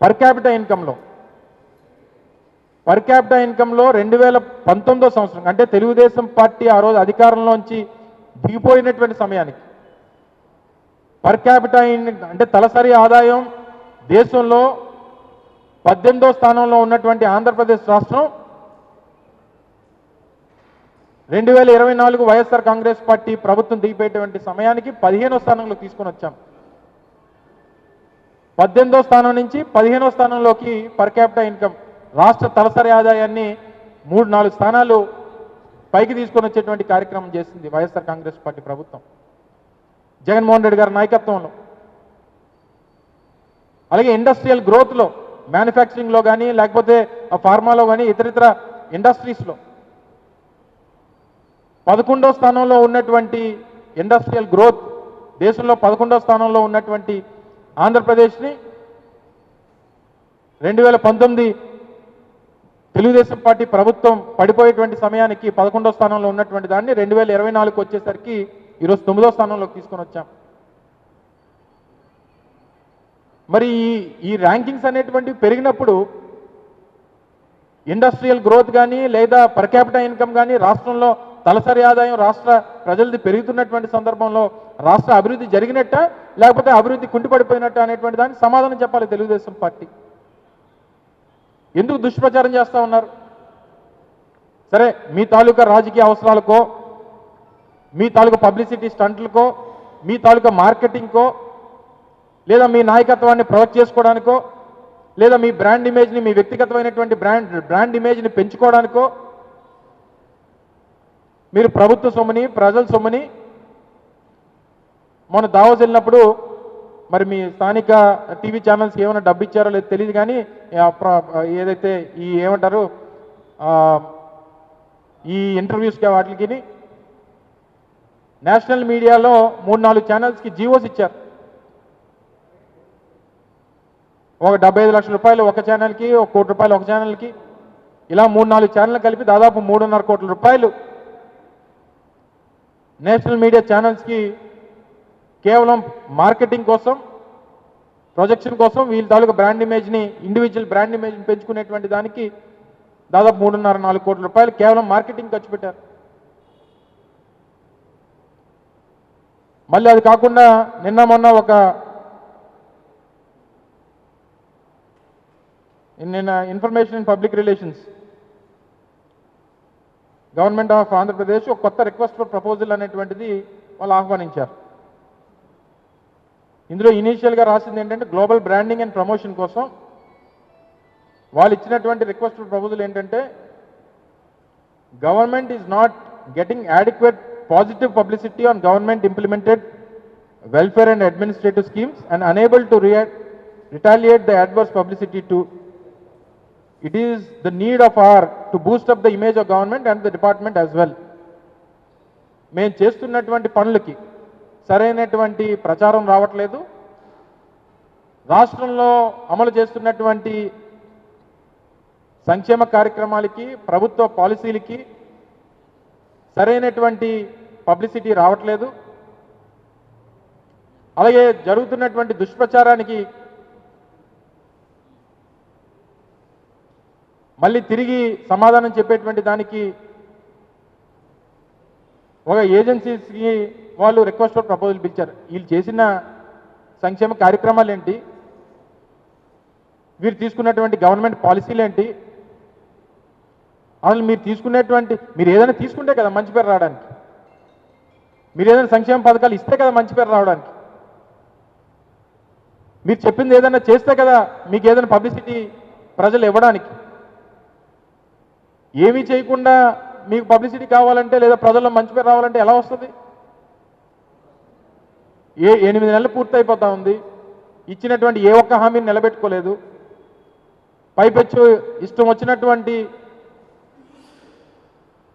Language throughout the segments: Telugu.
పర్ క్యాపిటల్ ఇన్కంలో 2019 సంవత్సరం అంటే తెలుగుదేశం పార్టీ ఆ రోజు అధికారంలోంచి దిగిపోయినటువంటి సమయానికి పర్ క్యాపిటల్ అంటే తలసరి ఆదాయం దేశంలో 18వ స్థానంలో ఉన్నటువంటి ఆంధ్రప్రదేశ్ రాష్ట్రం 2024 వైఎస్ఆర్ కాంగ్రెస్ పార్టీ ప్రభుత్వం దిగిపోయేటువంటి సమయానికి 15వ స్థానంలో తీసుకొని వచ్చాం. 18వ స్థానం నుంచి 15వ స్థానంలోకి పర్ క్యాపిటల్ ఇన్కమ్ రాష్ట్ర తలసరి ఆదాయాన్ని 3-4 స్థానాలు పైకి తీసుకొని వచ్చేటువంటి కార్యక్రమం చేసింది వైఎస్ఆర్ కాంగ్రెస్ పార్టీ ప్రభుత్వం జగన్మోహన్ రెడ్డి గారి నాయకత్వంలో. అలాగే ఇండస్ట్రియల్ గ్రోత్లో మ్యానుఫ్యాక్చరింగ్లో కానీ లేకపోతే ఫార్మాలో కానీ ఇతరితర ఇండస్ట్రీస్లో 11వ స్థానంలో ఉన్నటువంటి ఇండస్ట్రియల్ గ్రోత్ దేశంలో 11వ స్థానంలో ఉన్నటువంటి ఆంధ్రప్రదేశ్ని 2019 తెలుగుదేశం పార్టీ ప్రభుత్వం పడిపోయేటువంటి సమయానికి 11వ స్థానంలో ఉన్నటువంటి దాన్ని 2024 వచ్చేసరికి ఈరోజు 9వ స్థానంలోకి తీసుకొని వచ్చాం. మరి ఈ ర్యాంకింగ్స్ అనేటువంటివి పెరిగినప్పుడు ఇండస్ట్రియల్ గ్రోత్ కానీ లేదా పర్ క్యాపిటల్ ఇన్కమ్ కానీ రాష్ట్రంలో తలసరి ఆదాయం రాష్ట్ర ప్రజలది పెరుగుతున్నటువంటి సందర్భంలో రాష్ట్ర అభివృద్ధి జరిగినట్ట లేకపోతే అభివృద్ధి కుంటిపడిపోయినట్ట అనేటువంటి దానికి సమాధానం చెప్పాలి తెలుగుదేశం పార్టీ. ఎందుకు దుష్ప్రచారం చేస్తూ ఉన్నారు? సరే, మీ తాలూకా రాజకీయ అవసరాలకో మీ తాలూకా పబ్లిసిటీ స్టంట్లకో మీ తాలూకా మార్కెటింగ్కో లేదా మీ నాయకత్వాన్ని ప్రొజెక్ట్ చేసుకోవడానికో లేదా మీ బ్రాండ్ ఇమేజ్ని మీ వ్యక్తిగతమైనటువంటి బ్రాండ్ ఇమేజ్ని పెంచుకోవడానికో మీరు ప్రభుత్వ సొమ్ముని ప్రజల సొమ్ముని మొన్న దావోస్ వెళ్ళినప్పుడు మరి మీ స్థానిక టీవీ ఛానల్స్కి ఏమైనా డబ్బు ఇచ్చారో లేదో తెలియదు కానీ ఏదైతే ఈ ఏమంటారు ఈ ఇంటర్వ్యూస్కి వాటికి నేషనల్ మీడియాలో 3-4 ఛానల్స్కి జీవోస్ ఇచ్చారు. ఒక 75 లక్షల రూపాయలు ఒక ఛానల్కి, 1 కోటి రూపాయలు ఒక ఛానల్కి, ఇలా 3-4 ఛానల్ కలిపి దాదాపు 3.5 కోట్ల రూపాయలు నేషనల్ మీడియా ఛానల్స్కి కేవలం మార్కెటింగ్ కోసం ప్రొజెక్షన్ కోసం వీళ్ళ తాలూకా బ్రాండ్ ఇమేజ్ని ఇండివిజువల్ బ్రాండ్ ఇమేజ్ని పెంచుకునేటువంటి దానికి దాదాపు 3.5-4 కోట్ల రూపాయలు కేవలం మార్కెటింగ్ ఖర్చు పెట్టారు. మళ్ళీ అది కాకుండా నిన్న మొన్న information and public relations government of Andhra Pradesh ఒక కొత్త రిక్వెస్ట్ ఫర్ ప్రపోజల్ అనేటువంటిది వాళ్ళు ఆహ్వానించారు. ఇందులో ఇనీషియల్గా రాసింది ఏంటంటే గ్లోబల్ బ్రాండింగ్ అండ్ ప్రమోషన్ కోసం వాళ్ళు ఇచ్చినటువంటి రిక్వెస్ట్ ఫర్ ప్రపోజల్ ఏంటంటే government is not getting adequate positive publicity on government implemented welfare and administrative schemes and unable to retaliate the adverse publicity to it is the need of our to boost up the image of government and the department as well. మేము చేస్తున్నటువంటి పనులకి సరైనటువంటి ప్రచారం రావట్లేదు, రాష్ట్రంలో అమలు చేస్తున్నటువంటి సంక్షేమ కార్యక్రమాలకి ప్రభుత్వ పాలసీలకి సరైనటువంటి పబ్లిసిటీ రావట్లేదు, అలాగే జరుగుతున్నటువంటి దుష్ప్రచారానికి మళ్ళీ తిరిగి సమాధానం చెప్పేటువంటి దానికి ఒక ఏజెన్సీస్కి వాళ్ళు రిక్వెస్ట్ ఫర్ ప్రపోజల్ పిలిచారు. వీళ్ళు చేసిన సంక్షేమ కార్యక్రమాలు ఏంటి, వీరు తీసుకున్నటువంటి గవర్నమెంట్ పాలసీలు ఏంటి, అసలు మీరు ఏదైనా తీసుకుంటే కదా మంచి పేరు రావడానికి, మీరు ఏదైనా సంక్షేమ పథకాలు ఇస్తే కదా మంచి పేరు రావడానికి, మీరు చెప్పింది ఏదైనా చేస్తే కదా మీకు ఏదైనా పబ్లిసిటీ ప్రజలు ఇవ్వడానికి. ఏమీ చేయకుండా మీకు పబ్లిసిటీ కావాలంటే లేదా ప్రజల్లో మంచి పేరు రావాలంటే ఎలా వస్తుంది? 8 నెలలు పూర్తయిపోతా ఉంది, ఇచ్చినటువంటి ఏ ఒక్క హామీని నిలబెట్టుకోలేదు, పైపెచ్చు ఇష్టం వచ్చినటువంటి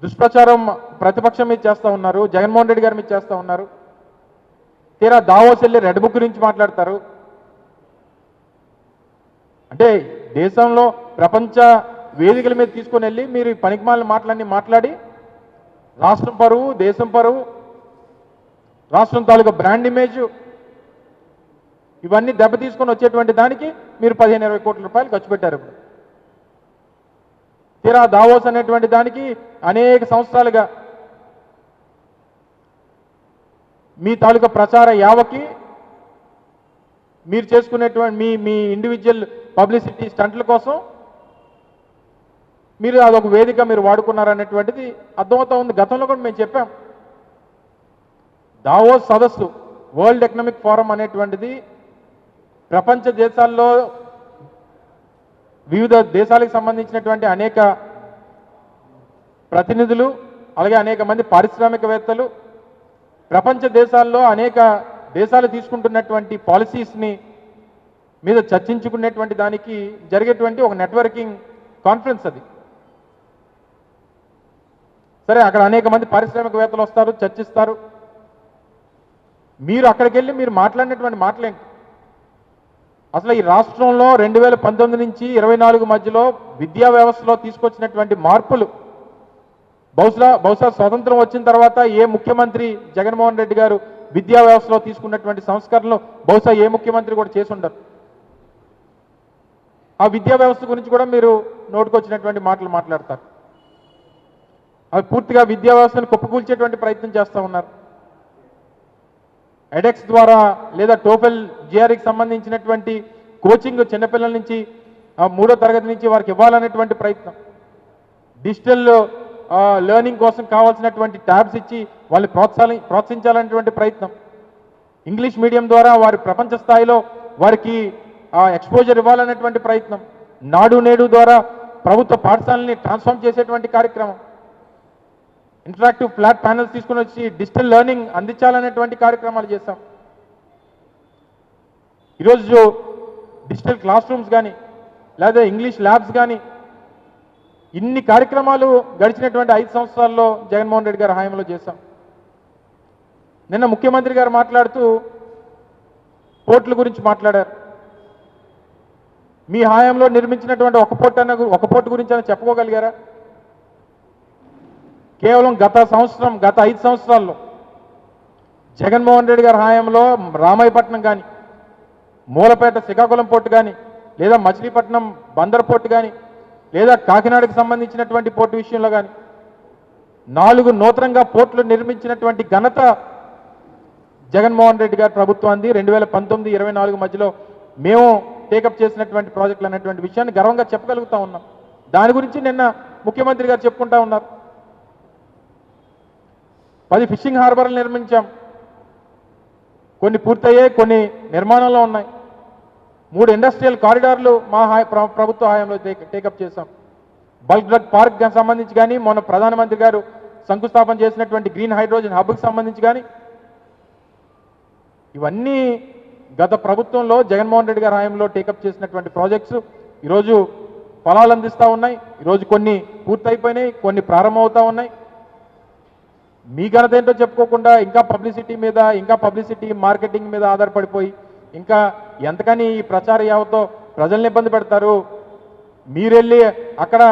దుష్ప్రచారం ప్రతిపక్షం మీద చేస్తూ ఉన్నారు, జగన్మోహన్ రెడ్డి గారి మీద చేస్తూ ఉన్నారు. తీరా దావోస్ వెళ్ళి రెడ్ బుక్ గురించి మాట్లాడతారు. అంటే దేశంలో ప్రపంచ వేదికల మీద తీసుకొని వెళ్ళి మీరు పనికిమాలిన మాటలన్నీ మాట్లాడి రాష్ట్రం పరువు, దేశం పరువు, రాష్ట్రం తాలూకా బ్రాండ్ ఇమేజ్ ఇవన్నీ దెబ్బ తీసుకొని వచ్చేటువంటి దానికి మీరు 15-20 కోట్ల రూపాయలు ఖర్చు పెట్టారు. ఇప్పుడు తీరా దావోస్ అనేటువంటి దానికి అనేక సంవత్సరాలుగా మీ తాలూకా ప్రచార యావకి మీరు చేసుకునేటువంటి మీ మీ ఇండివిజువల్ పబ్లిసిటీ స్టంట్ల కోసం మీరు అదొక వేదిక మీరు వాడుకున్నారనేటువంటిది అర్థమవుతా ఉంది. గతంలో కూడా మేము చెప్పాం, దావోస్ సదస్సు వరల్డ్ ఎకనామిక్ ఫోరం అనేటువంటిది ప్రపంచ దేశాల్లో వివిధ దేశాలకు సంబంధించినటువంటి అనేక ప్రతినిధులు, అలాగే అనేక మంది పారిశ్రామికవేత్తలు, ప్రపంచ దేశాల్లో అనేక దేశాలు తీసుకుంటున్నటువంటి పాలసీస్ని మీద చర్చించుకునేటువంటి దానికి జరిగేటువంటి ఒక నెట్వర్కింగ్ కాన్ఫరెన్స్ అది. సరే, అక్కడ అనేక మంది పారిశ్రామికవేత్తలు వస్తారు, చర్చిస్తారు. మీరు అక్కడికి వెళ్ళి మీరు మాట్లాడినటువంటి మాటలేంటి? అసలు ఈ రాష్ట్రంలో 2019 నుంచి 24 మధ్యలో విద్యా వ్యవస్థలో తీసుకొచ్చినటువంటి మార్పులు బహుశా స్వతంత్రం వచ్చిన తర్వాత ఏ ముఖ్యమంత్రి జగన్మోహన్ రెడ్డి గారు విద్యా వ్యవస్థలో తీసుకున్నటువంటి సంస్కరణలు బహుశా ఏ ముఖ్యమంత్రి కూడా చేసి ఉండరు. ఆ విద్యా వ్యవస్థ గురించి కూడా మీరు నోటుకొచ్చినటువంటి మాటలు మాట్లాడతారు. అవి పూర్తిగా విద్యా వ్యవస్థను కుప్పకూల్చేటువంటి ప్రయత్నం చేస్తూ ఉన్నారు. ఎడెక్స్ ద్వారా లేదా టోఫెల్ జిఆర్ఈకి సంబంధించినటువంటి కోచింగ్ చిన్నపిల్లల నుంచి 3వ తరగతి నుంచి వారికి ఇవ్వాలనేటువంటి ప్రయత్నం, డిజిటల్ లెర్నింగ్ కోసం కావాల్సినటువంటి ట్యాబ్స్ ఇచ్చి వాళ్ళని ప్రోత్సహించాలనేటువంటి ప్రయత్నం, ఇంగ్లీష్ మీడియం ద్వారా వారి ప్రపంచ స్థాయిలో వారికి ఎక్స్పోజర్ ఇవ్వాలనేటువంటి ప్రయత్నం, నాడు నేడు ద్వారా ప్రభుత్వ పాఠశాలని ట్రాన్స్ఫార్మ్ చేసేటువంటి కార్యక్రమం, ఇంటరాక్టివ్ ఫ్లాట్ ప్యానల్స్ తీసుకుని వచ్చి డిజిటల్ లెర్నింగ్ అందించాలనేటువంటి కార్యక్రమాలు చేశాం. ఈరోజు డిజిటల్ క్లాస్ రూమ్స్ కానీ లేదా ఇంగ్లీష్ ల్యాబ్స్ కానీ ఇన్ని కార్యక్రమాలు గడిచినటువంటి 5 సంవత్సరాల్లో జగన్మోహన్ రెడ్డి గారి హయాంలో చేశాం. నిన్న ముఖ్యమంత్రి గారు మాట్లాడుతూ పోర్టుల గురించి మాట్లాడారు. మీ హయాంలో నిర్మించినటువంటి ఒక పోర్టు గురించి అని చెప్పుకోగలిగారా? కేవలం గత 5 సంవత్సరాల్లో జగన్మోహన్ రెడ్డి గారి హయాంలో రామాయపట్నం కానీ, మూలపేట శ్రీకాకుళం పోర్టు కానీ, లేదా మచిలీపట్నం బందర్ పోర్టు కానీ, లేదా కాకినాడకు సంబంధించినటువంటి పోర్టు విషయంలో కానీ 4 నూతనంగా పోర్టులు నిర్మించినటువంటి ఘనత జగన్మోహన్ రెడ్డి గారి ప్రభుత్వాన్ని 2019-24 మధ్యలో మేము టేకప్ చేసినటువంటి ప్రాజెక్టులు అనేటువంటి విషయాన్ని గర్వంగా చెప్పగలుగుతా ఉన్నాం. దాని గురించి నిన్న ముఖ్యమంత్రి గారు చెప్పుకుంటా ఉన్నారు. 10 ఫిషింగ్ హార్బర్లు నిర్మించాం, కొన్ని పూర్తయ్యాయి, కొన్ని నిర్మాణంలో ఉన్నాయి. 3 ఇండస్ట్రియల్ కారిడార్లు మా ప్రభుత్వ హయాంలో టేకప్ చేశాం. బల్క్ డ్రగ్ పార్క్ సంబంధించి కానీ, మొన్న ప్రధానమంత్రి గారు శంకుస్థాపన చేసినటువంటి గ్రీన్ హైడ్రోజన్ హబ్కి సంబంధించి కానీ, ఇవన్నీ గత ప్రభుత్వంలో జగన్మోహన్ రెడ్డి గారి హయాంలో టేకప్ చేసినటువంటి ప్రాజెక్ట్స్ ఈరోజు ఫలాలు అందిస్తూ ఉన్నాయి. ఈరోజు కొన్ని పూర్తయిపోయినాయి, కొన్ని ప్రారంభమవుతూ ఉన్నాయి. మీ ఘనత ఏంటో చెప్పుకోకుండా ఇంకా పబ్లిసిటీ మార్కెటింగ్ మీద ఆధారపడిపోయి ఇంకా ఎంతకని ఈ ప్రచార యావతో ప్రజల్ని ఇబ్బంది పెడతారు. మీరెళ్ళి అక్కడ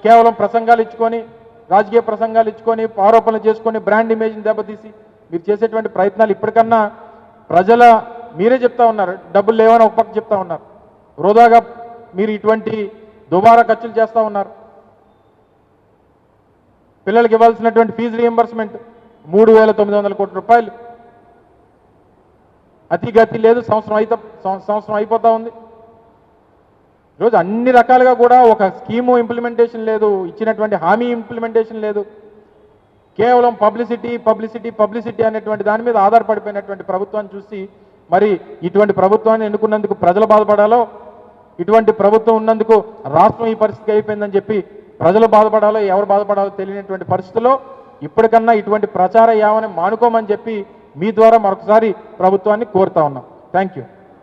కేవలం ప్రసంగాలు ఇచ్చుకొని, రాజకీయ ప్రసంగాలు ఇచ్చుకొని, ఆరోపణలు చేసుకొని బ్రాండ్ ఇమేజ్ని దెబ్బతీసి మీరు చేసేటువంటి ప్రయత్నాలు ఇప్పటికన్నా మీరే చెప్తా ఉన్నారు, డబ్బులు లేవని ఒక పక్క చెప్తా ఉన్నారు. వృధాగా మీరు ఇటువంటి దుబారా ఖర్చులు చేస్తూ ఉన్నారు. పిల్లలకి ఇవ్వాల్సినటువంటి ఫీజు రీఎంబర్స్మెంట్ 3,900 కోట్ల రూపాయలు, అతిగతి లేదు, సంవత్సరం అయిపోతా ఉంది. ఈరోజు అన్ని రకాలుగా కూడా ఒక స్కీము ఇంప్లిమెంటేషన్ లేదు, ఇచ్చినటువంటి హామీ ఇంప్లిమెంటేషన్ లేదు. కేవలం పబ్లిసిటీ అనేటువంటి దాని మీద ఆధారపడిపోయినటువంటి ప్రభుత్వాన్ని చూసి మరి ఇటువంటి ప్రభుత్వాన్ని ఎన్నుకున్నందుకు ప్రజలు బాధపడాలో, ఇటువంటి ప్రభుత్వం ఉన్నందుకు రాష్ట్రం ఈ పరిస్థితి అయిపోయిందని చెప్పి ప్రజలు బాధపడాలో, ఎవరు బాధపడాలో తెలియనటువంటి పరిస్థితుల్లో ఇప్పటికన్నా ఇటువంటి ప్రచార యావని మానుకోమని చెప్పి మీ ద్వారా మరొకసారి ప్రభుత్వాన్ని కోరుతా ఉన్నాం. Thank you.